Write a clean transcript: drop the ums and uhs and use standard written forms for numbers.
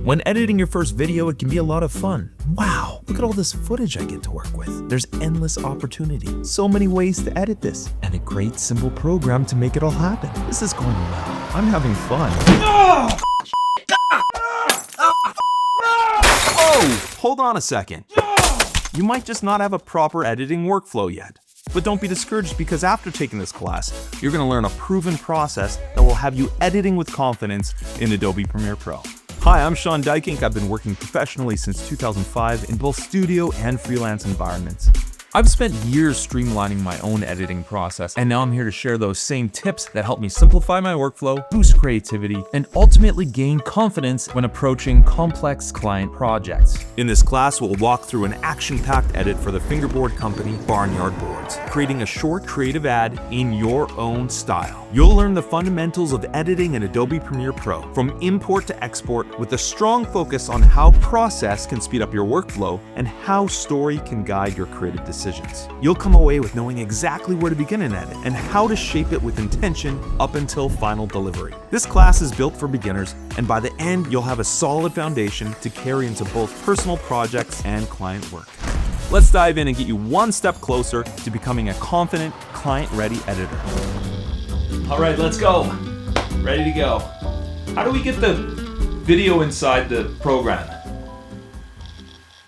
When editing your first video, it can be a lot of fun. Wow, look at all this footage I get to work with. There's endless opportunity, so many ways to edit this, and a great simple program to make it all happen. This is going well. I'm having fun. Oh, hold on a second. You might just not have a proper editing workflow yet. But don't be discouraged, because after taking this class, you're going to learn a proven process that will have you editing with confidence in Adobe Premiere Pro. Hi, I'm Sean Dykink. I've been working professionally since 2005 in both studio and freelance environments. I've spent years streamlining my own editing process, and now I'm here to share those same tips that help me simplify my workflow, boost creativity, and ultimately gain confidence when approaching complex client projects. In this class, we'll walk through an action-packed edit for the fingerboard company Barnyard Boards, creating a short creative ad in your own style. You'll learn the fundamentals of editing in Adobe Premiere Pro, from import to export, with a strong focus on how process can speed up your workflow and how story can guide your creative decisions. You'll come away with knowing exactly where to begin an edit and how to shape it with intention up until final delivery. This class is built for beginners, and by the end, you'll have a solid foundation to carry into both personal projects and client work. Let's dive in and get you one step closer to becoming a confident, client-ready editor. All right, let's go. Ready to go. How do we get the video inside the program?